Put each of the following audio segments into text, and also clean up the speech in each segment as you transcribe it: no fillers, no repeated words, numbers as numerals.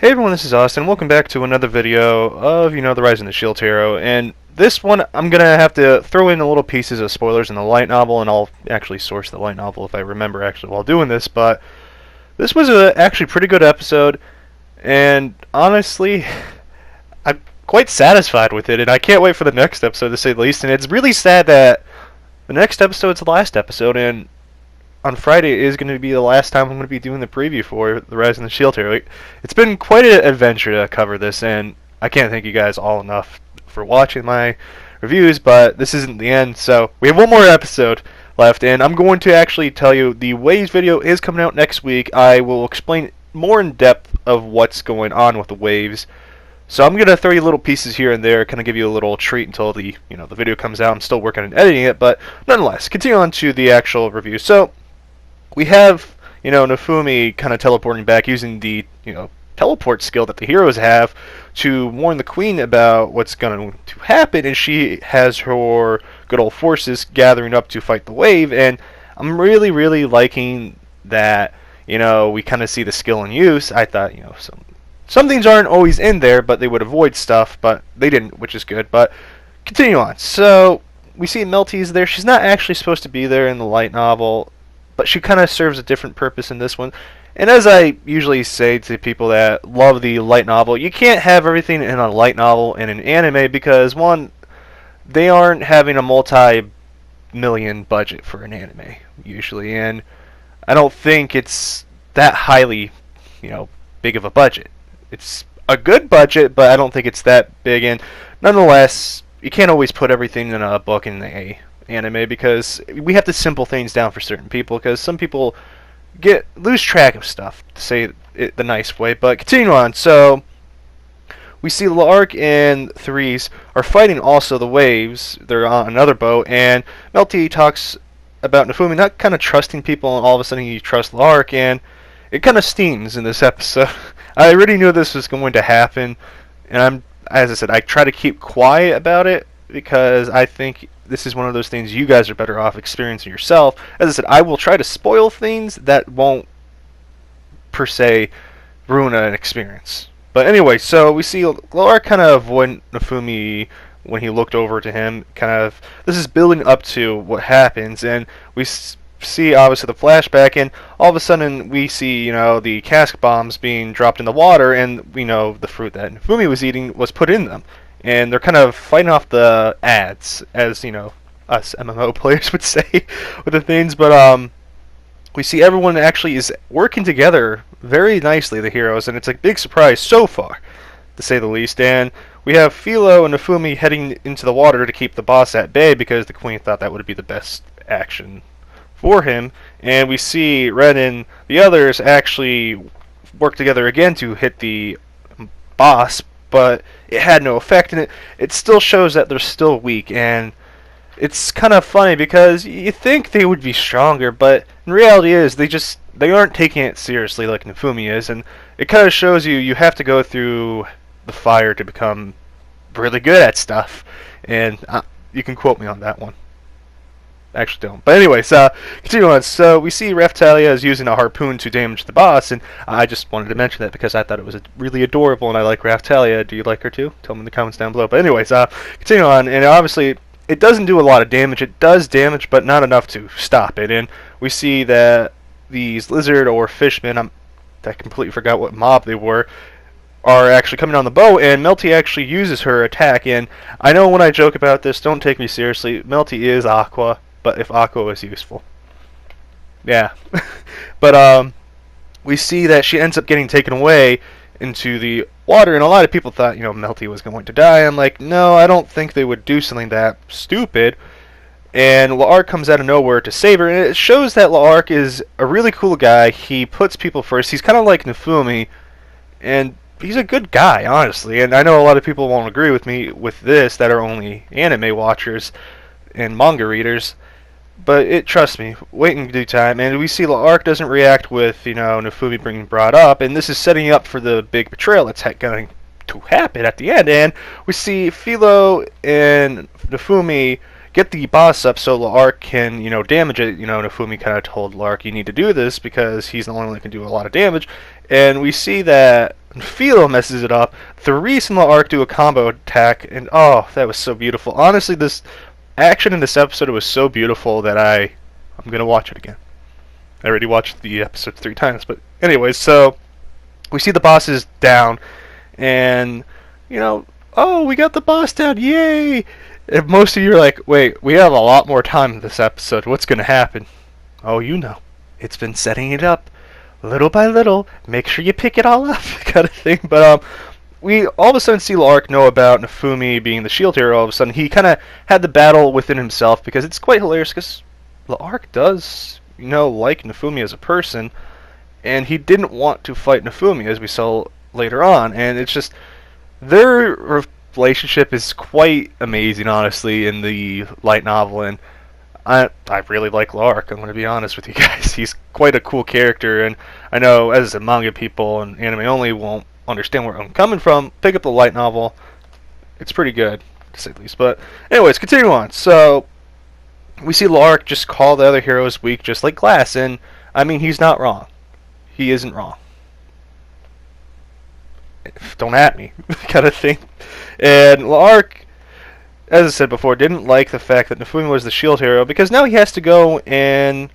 Hey everyone, this is Austin. Welcome back to another video of, the Rise of the Shield Hero. And this one, I'm going to have to throw in a little pieces of spoilers in the light novel, and I'll actually source the light novel if I remember actually while doing this. But this was a actually pretty good episode, and honestly, I'm quite satisfied with it, and I can't wait for the next episode to say the least. And it's really sad that the next episode's the last episode, and on Friday is going to be the last time I'm going to be doing the preview for the Rise of the Shield Hero. It's been quite an adventure to cover this, and I can't thank you guys all enough for watching my reviews, but this isn't the end, so we have one more episode left, and I'm going to actually tell you the Waves video is coming out next week. I will explain more in depth of what's going on with the Waves. So I'm going to throw you little pieces here and there, kind of give you a little treat until the video comes out. I'm still working on editing it, but nonetheless, continue on to the actual review. So we have, Nofumi kind of teleporting back using the, teleport skill that the heroes have to warn the queen about what's going to happen, and she has her good old forces gathering up to fight the wave, and I'm really, really liking that, we kind of see the skill in use. I thought, some things aren't always in there, but they would avoid stuff, but they didn't, which is good, but continue on. So, we see Melty's there. She's not actually supposed to be there in the light novel, but she kind of serves a different purpose in this one. And as I usually say to people that love the light novel, you can't have everything in a light novel and an anime because, one, they aren't having a multi-million budget for an anime, usually. And I don't think it's that highly, big of a budget. It's a good budget, but I don't think it's that big. And nonetheless, you can't always put everything in a book in a anime because we have to simple things down for certain people because some people lose track of stuff, to say it the nice way. But continue on. So we see Larc and Threes are fighting also the Waves. They're on another boat, and Melty talks about Nofumi not kind of trusting people, and all of a sudden you trust Larc, and it kind of stings in this episode. I already knew this was going to happen, and as I said, I try to keep quiet about it because I think this is one of those things you guys are better off experiencing yourself. As I said, I will try to spoil things that won't, per se, ruin an experience. But anyway, so we see Larc kind of avoid Nofumi when he looked over to him. This is building up to what happens, and we see obviously the flashback, and all of a sudden we see the cask bombs being dropped in the water, and we know the fruit that Nofumi was eating was put in them. And they're kind of fighting off the ads, as us MMO players would say with the things. But we see everyone actually is working together very nicely, the heroes, and it's a big surprise so far, to say the least. And we have Philo and Nofumi heading into the water to keep the boss at bay because the queen thought that would be the best action for him. And we see Red and the others actually work together again to hit the boss, but it had no effect, and it still shows that they're still weak. And it's kind of funny because you think they would be stronger, but in reality they aren't taking it seriously like Nofumi is, and it kind of shows you have to go through the fire to become really good at stuff. And you can quote me on that one. Actually don't. But anyways, continue on. So we see Raphtalia is using a harpoon to damage the boss, and I just wanted to mention that because I thought it was really adorable, and I like Raphtalia. Do you like her too? Tell me in the comments down below. But anyways, continue on, and obviously it doesn't do a lot of damage. It does damage, but not enough to stop it. And we see that these lizard or fishmen, I completely forgot what mob they were, are actually coming on the boat, and Melty actually uses her attack. And I know when I joke about this, don't take me seriously. Melty is Aqua. But if Aqua is useful. Yeah. But we see that she ends up getting taken away into the water, and a lot of people thought, Melty was going to die. I'm like, no, I don't think they would do something that stupid. And Larc comes out of nowhere to save her, and it shows that Larc is a really cool guy. He puts people first. He's kind of like Nofumi, and he's a good guy, honestly. And I know a lot of people won't agree with me with this that are only anime watchers and manga readers. But trust me, wait in due time. And we see Larc doesn't react with, Nofumi being brought up, and this is setting up for the big betrayal that's going to happen at the end. And we see Philo and Nofumi get the boss up so Larc can, damage it. Nafumi kind of told Larc, you need to do this because he's the only one that can do a lot of damage. And we see that Philo messes it up. Therese and Larc do a combo attack, and oh, that was so beautiful. Honestly, this action in this episode was so beautiful that I'm going to watch it again. I already watched the episode 3 times, but anyways, so we see the boss is down, and, oh, we got the boss down, yay! And most of you are like, wait, we have a lot more time in this episode, what's going to happen? Oh, it's been setting it up, little by little, make sure you pick it all up, kind of thing, but, we all of a sudden see Larc know about Nafumi being the shield hero. All of a sudden, he kind of had the battle within himself, because it's quite hilarious, because Larc does, like Nafumi as a person, and he didn't want to fight Nafumi, as we saw later on, and it's just, their relationship is quite amazing, honestly, in the light novel, and I really like Larc, I'm going to be honest with you guys. He's quite a cool character, and I know, as a manga people and anime only won't understand where I'm coming from, pick up the light novel, it's pretty good, to say the least, but anyways, continue on. So, we see Larc just call the other heroes weak, just like Glass, and, I mean, he's not wrong. He isn't wrong. Don't at me, kind of thing. And Larc, as I said before, didn't like the fact that Nafumi was the shield hero, because now he has to go and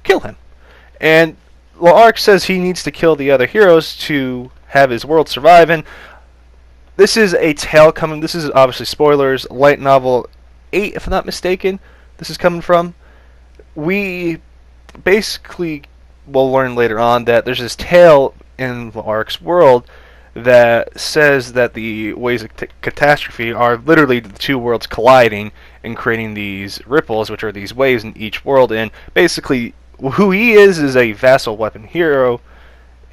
kill him. And Larc says he needs to kill the other heroes to have his world survive, and this is a tale coming, this is obviously spoilers, light novel 8, if I'm not mistaken, this is coming from. We basically will learn later on that there's this tale in Larc's world that says that the waves of catastrophe are literally the two worlds colliding and creating these ripples, which are these waves in each world, and basically who he is a vassal weapon hero,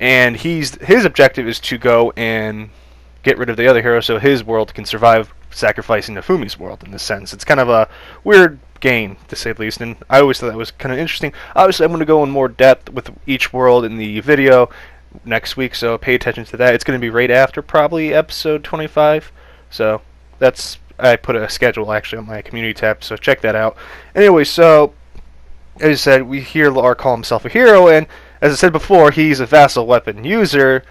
and his objective is to go and get rid of the other hero so his world can survive, sacrificing Nafumi's world in this sense. It's kind of a weird game, to say the least, and I always thought that was kind of interesting. Obviously, I'm going to go in more depth with each world in the video next week, so pay attention to that. It's going to be right after probably episode 25, so I put a schedule actually on my community tab, so check that out. Anyway, so as I said, we hear Larc call himself a hero, and as I said before, he's a vassal weapon user,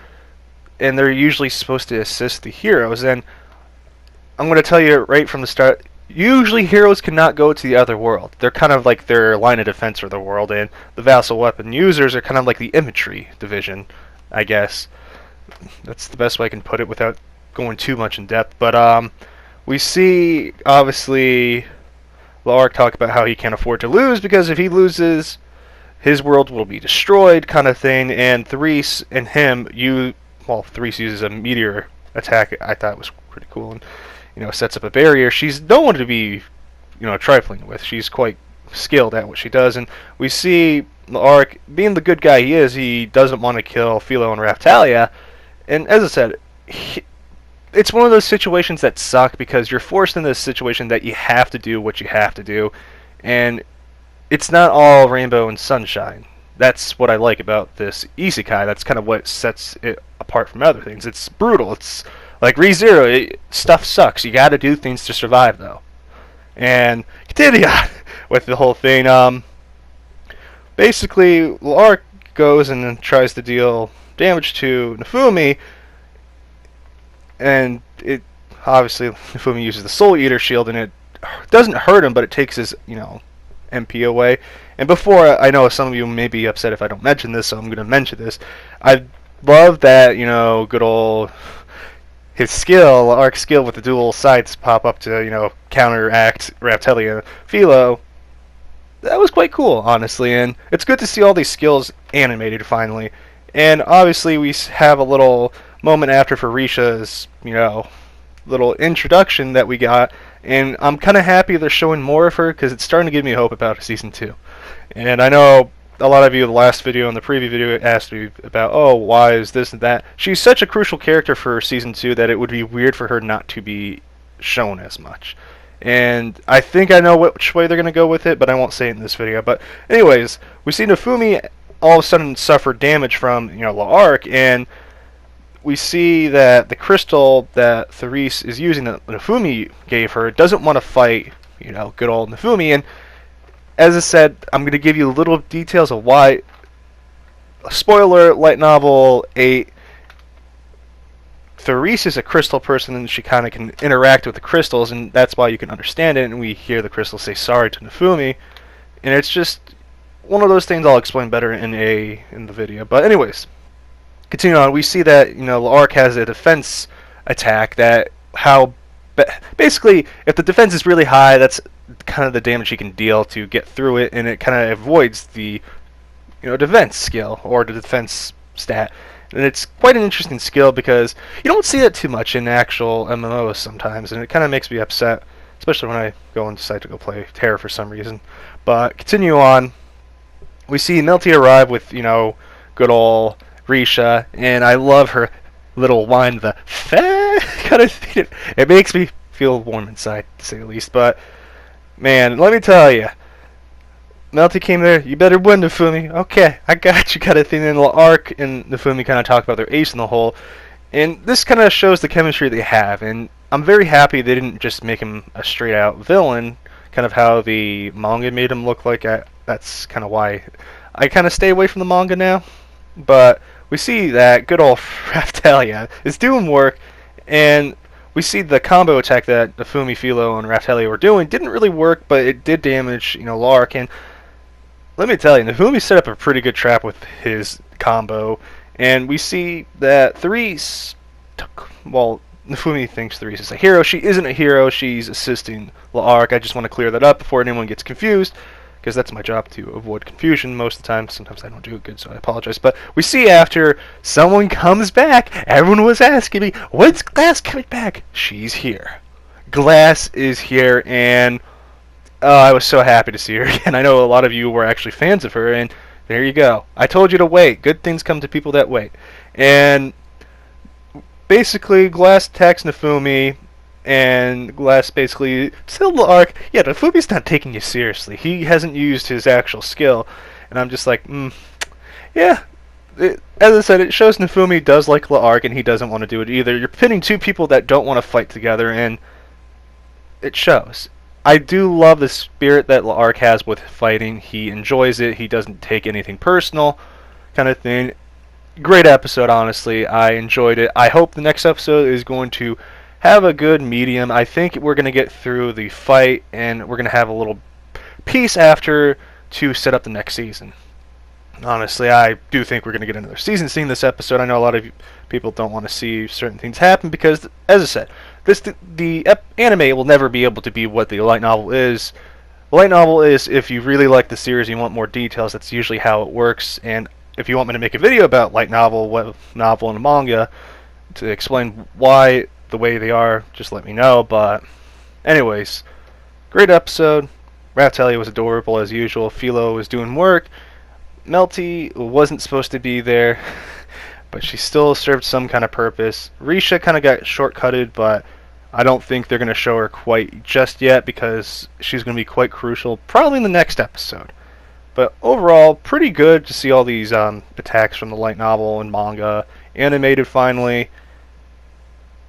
and they're usually supposed to assist the heroes, and I'm going to tell you right from the start, usually heroes cannot go to the other world. They're kind of like their line of defense for the world, and the vassal weapon users are kind of like the infantry division, I guess. That's the best way I can put it without going too much in depth, but we see, obviously, Larc talk about how he can't afford to lose, because if he loses, his world will be destroyed, kind of thing, and Therese and him, Therese uses a meteor attack, I thought was pretty cool, and, sets up a barrier. She's no one to be, trifling with. She's quite skilled at what she does, and we see Larc, being the good guy he is, he doesn't want to kill Philo and Raphtalia, and as I said, it's one of those situations that suck, because you're forced in this situation that you have to do what you have to do, and it's not all rainbow and sunshine. That's what I like about this isekai. That's kind of what sets it apart from other things. It's brutal. It's like ReZero. Stuff sucks. You got to do things to survive, though. And continue on with the whole thing. Basically, Larc goes and then tries to deal damage to Nafumi, and it obviously Nafumi uses the Soul Eater shield, and it doesn't hurt him, but it takes his MP away. And before, I know some of you may be upset if I don't mention this, so I'm going to mention this. I love that, good old his skill, Larc's skill with the dual sights pop up to, counteract Raphtalia and Philo. That was quite cool, honestly, and it's good to see all these skills animated finally. And obviously we have a little moment after for Risha's, little introduction that we got, and I'm kind of happy they're showing more of her, because it's starting to give me hope about Season 2. And I know a lot of you in the last video and the preview video asked me about, oh, why is this and that. She's such a crucial character for Season 2 that it would be weird for her not to be shown as much. And I think I know which way they're going to go with it, but I won't say it in this video. But anyways, we see Nafumi all of a sudden suffer damage from, Larc, and we see that the crystal that Therese is using, that Nafumi gave her, doesn't want to fight, good old Nafumi. And as I said, I'm going to give you little details of why. Spoiler, light novel 8. Therese is a crystal person, and she kind of can interact with the crystals, and that's why you can understand it. And we hear the crystals say sorry to Nafumi, and it's just one of those things I'll explain better in the video. But anyways, continue on. We see that Larc has a defense attack that basically if the defense is really high, that's kind of the damage he can deal to get through it, and it kind of avoids the defense skill or the defense stat. And it's quite an interesting skill because you don't see it too much in actual MMOs sometimes, and it kind of makes me upset, especially when I go and decide to go play Terra for some reason. But continue on. We see Melty arrive with, good old Risha, and I love her little whine, the fa kind of thing. It makes me feel warm inside, to say the least. But, man, let me tell you, Melty came there, you better win, Nafumi. Okay, I got you, kind of thing. And Larc and Nafumi kind of talk about their ace in the hole. And this kind of shows the chemistry they have. And I'm very happy they didn't just make him a straight-out villain, kind of how the manga made him look like. That's kind of why I kind of stay away from the manga now. But we see that good old Raftalia is doing work, and we see the combo attack that Nafumi, Philo, and Raftalia were doing didn't really work, but it did damage, Larc. And let me tell you, Nafumi set up a pretty good trap with his combo, and we see that Therese Nafumi thinks Therese is a hero. She isn't a hero, she's assisting Larc. I just want to clear that up before anyone gets confused, because that's my job, to avoid confusion most of the time. Sometimes I don't do it good, so I apologize. But we see after someone comes back, everyone was asking me, when's Glass coming back? She's here. Glass is here, and I was so happy to see her again. I know a lot of you were actually fans of her, and there you go. I told you to wait. Good things come to people that wait. And basically, Glass attacks Nafumi, and Glass basically tells Larc, yeah, Nafumi's not taking you seriously. He hasn't used his actual skill. And I'm just like, yeah. As I said, it shows Nafumi does like Larc, and he doesn't want to do it either. You're pitting two people that don't want to fight together, and it shows. I do love the spirit that Larc has with fighting. He enjoys it. He doesn't take anything personal, kind of thing. Great episode, honestly. I enjoyed it. I hope the next episode is going to have a good medium. I think we're going to get through the fight, and we're going to have a little piece after to set up the next season. Honestly, I do think we're going to get another season seeing this episode. I know a lot of people don't want to see certain things happen because, as I said, the anime will never be able to be what the light novel is. The light novel is, if you really like the series, you want more details, that's usually how it works. And if you want me to make a video about light novel, web novel, and manga to explain why the way they are, just let me know. But anyways, great episode. Raftalia was adorable as usual. Philo was doing work. Melty wasn't supposed to be there, but she still served some kind of purpose. Risha kind of got shortcutted, but I don't think they're going to show her quite just yet because she's going to be quite crucial probably in the next episode. But overall, pretty good to see all these attacks from the light novel and manga animated finally.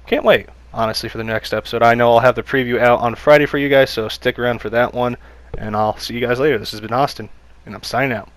Can't wait, honestly, for the next episode. I know I'll have the preview out on Friday for you guys, so stick around for that one, and I'll see you guys later. This has been Austin, and I'm signing out.